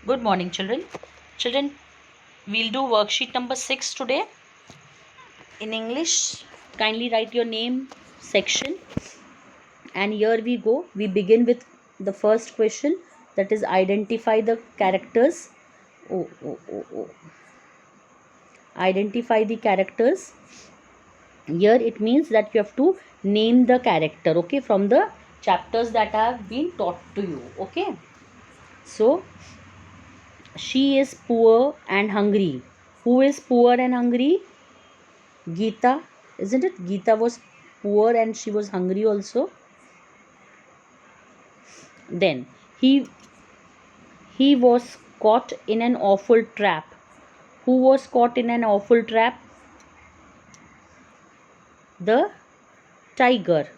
Good morning, children. Children, we'll do worksheet number 6 today. In English, kindly write your name section. And here we go. We begin with the first question, that is identify the characters. Oh. Identify the characters. Here it means that you have to name the character, okay, from the chapters that have been taught to you, okay. So, she is poor and hungry. Who is poor and hungry? Geeta, isn't it? Geeta was poor and she was hungry also. Then he was caught in an awful trap. Who was caught in an awful trap? The tiger.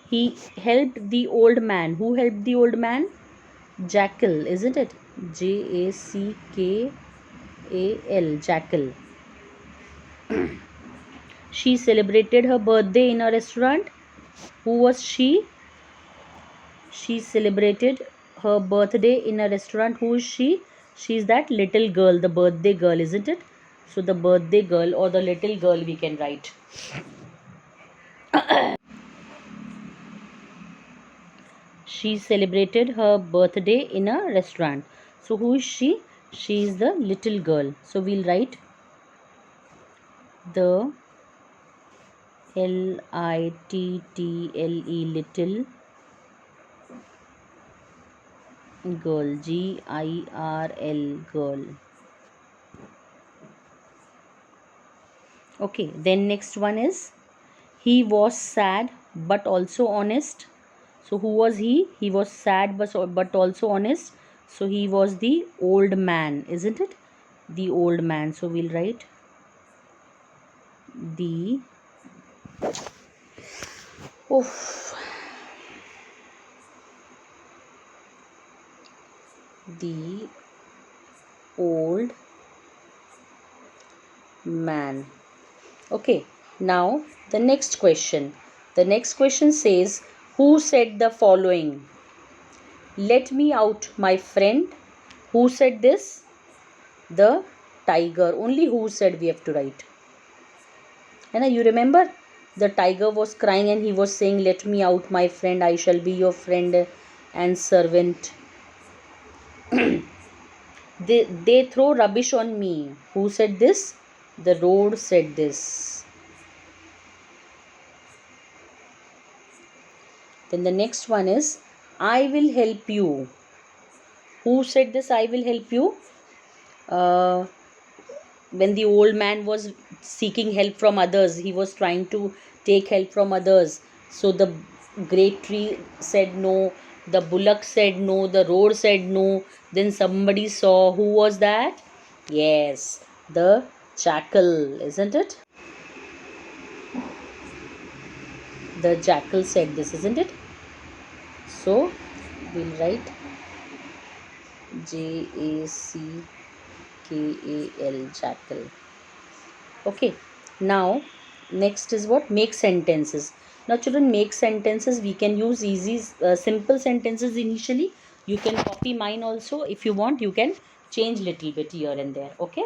He helped the old man. Who helped the old man? Jackal, isn't it? Jackal. Jackal. She celebrated her birthday in a restaurant. Who was she? She celebrated her birthday in a restaurant. Who is she? She is that little girl, the birthday girl, isn't it? So the birthday girl or the little girl we can write. She celebrated her birthday in a restaurant. So who is she? She is the little girl. So we'll write the Little little girl, GIRL girl. Okay, then next one is he was sad but also honest. So who was he? He was sad but also honest. So he was the old man, isn't it? The old man. So we'll write the the old man. Okay, now the next question. The next question says, who said the following? Let me out, my friend. Who said this? The tiger. Only who said we have to write. And you remember the tiger was crying and he was saying, let me out, my friend. I shall be your friend and servant. They throw rubbish on me. Who said this? The road said this. Then the next one is, I will help you. Who said this? I will help you. When the old man was seeking help from others, he was trying to take help from others. So the great tree said no, the bullock said no, the road said no. Then somebody saw. Who was that? Yes, the jackal, isn't it? The jackal said this, isn't it? So we'll write JACKAL, jackal. Okay, now next is what? Make sentences. Now children, make sentences we can use easy simple sentences initially. You can copy mine also. If you want, you can change little bit here and there. Okay,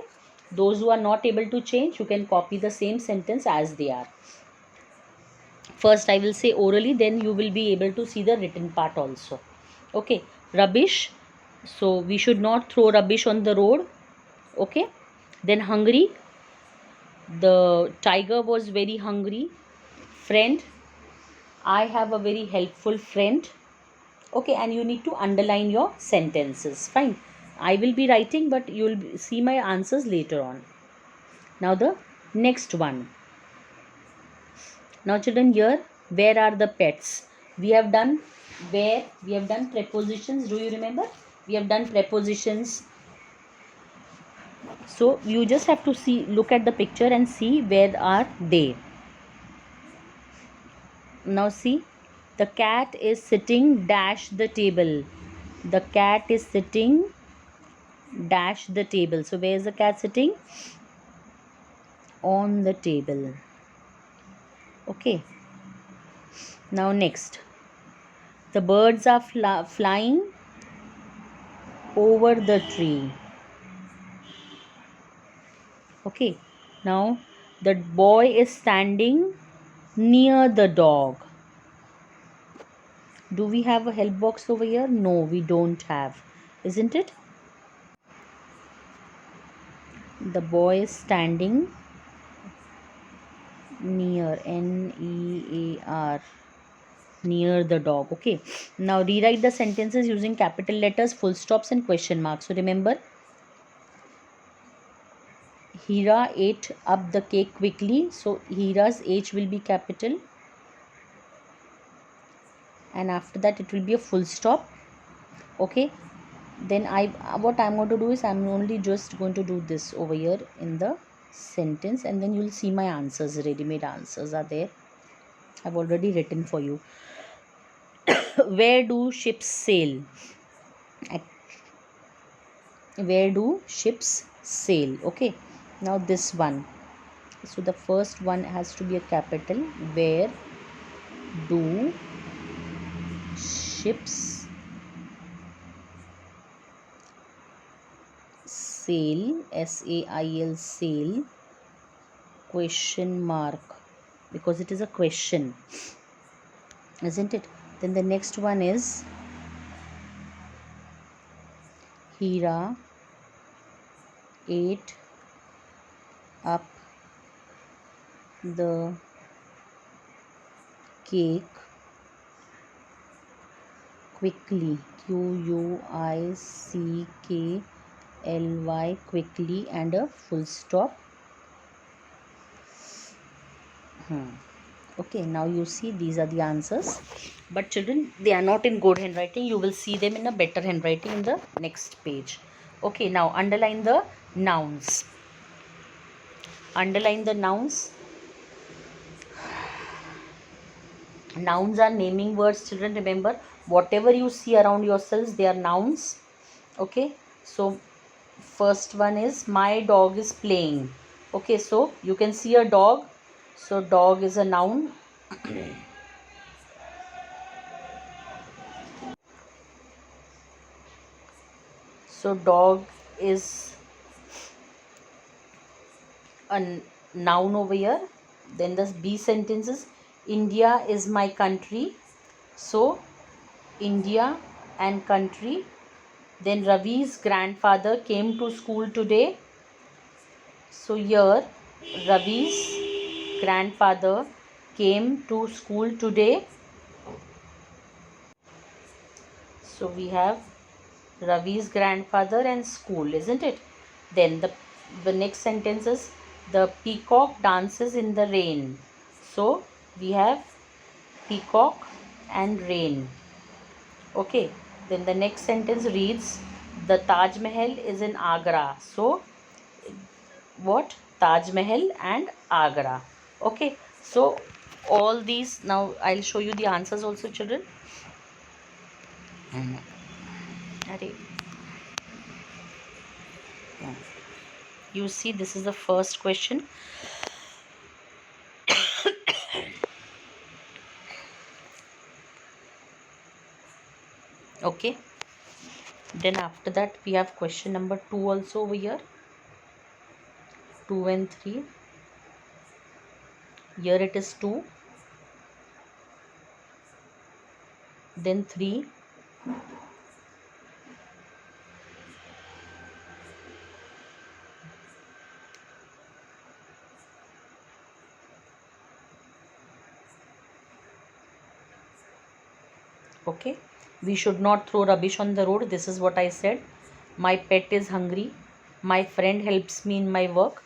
those who are not able to change, you can copy the same sentence as they are. First I will say orally, then you will be able to see the written part also. Okay, rubbish. So we should not throw rubbish on the road. Okay, then hungry. The tiger was very hungry. Friend, I have a very helpful friend. Okay, and you need to underline your sentences. Fine, I will be writing, but you will see my answers later on. Now the next one. Now children, here where are the pets? We have done where, we have done prepositions. Do you remember? We have done prepositions. So you just have to see, look at the picture and see where are they. Now see, the cat is sitting dash the table. The cat is sitting dash the table. So where is the cat sitting? on the table. Okay, now next, the birds are flying over the tree. Okay, now the boy is standing near the dog. Do we have a help box over here? No, we don't have, isn't it? The boy is standing near, near, near the dog. Okay, now rewrite the sentences using capital letters, full stops and question marks. So remember, Hira ate up the cake quickly, so Hira's H will be capital, and after that it will be a full stop. Okay, then what I'm going to do is I'm only just going to do this over here in the sentence, and then you'll see my answers. Ready-made answers are there. I've already written for you. Where do ships sail? Where do ships sail? Okay, now this one. So the first one has to be a capital. Where do ships sail? SAIL, sail, question mark, because it is a question, isn't it? Then the next one is Hira ate up the cake quickly. QUICKLY, quickly, and a full stop. Okay, now you see these are the answers, but children, they are not in good handwriting. You will see them in a better handwriting in the next page. Okay, now underline the nouns. Underline the nouns. Nouns are naming words, children. Remember, whatever you see around yourselves, they are nouns. Okay, so first one is my dog is playing. Okay, so you can see a dog, so dog is a noun. So dog is a noun over here. Then the B sentence is India is my country, so India and country. Then Ravi's grandfather came to school today, so here Ravi's grandfather came to school today. So we have Ravi's grandfather and school, isn't it? Then the next sentence is the peacock dances in the rain. So we have peacock and rain. Okay, then the next sentence reads the Taj Mahal is in Agra. So what? Taj Mahal and Agra. Okay, so all these, now I'll show you the answers also, children. You see, this is the first question. Okay, then after that we have question number 2 also over here. 2 and 3. Here it is 2, then 3, okay. We should not throw rubbish on the road. This is what I said. My pet is hungry. My friend helps me in my work.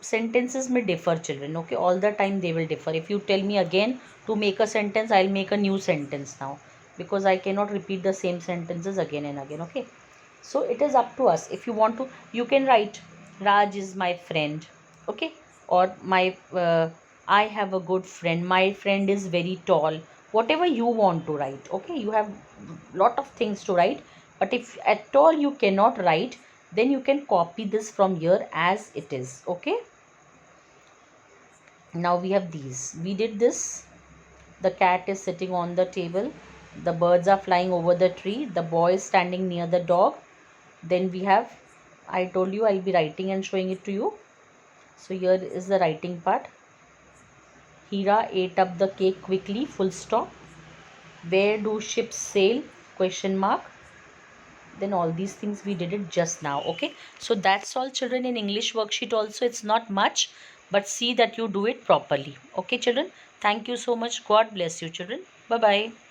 Sentences may differ, children. Okay, all the time they will differ. If you tell me again to make a sentence, I'll make a new sentence now, because I cannot repeat the same sentences again and again. Okay, so it is up to us. If you want to, you can write Raj is my friend. Okay, or my I have a good friend. My friend is very tall. Whatever you want to write. Okay, you have lot of things to write, but if at all you cannot write, then you can copy this from here as it is. Okay, Now we have these. We did this. The cat is sitting on the table. The birds are flying over the tree. The boy is standing near the dog. Then we have, I told you I'll be writing and showing it to you. So here is the writing part. Hira ate up the cake quickly, full stop. Where do ships sail? Question mark. Then all these things we did it just now. Okay, so that's all children in English worksheet. Also, it's not much, but see that you do it properly. Okay children, thank you so much. God bless you children. Bye bye.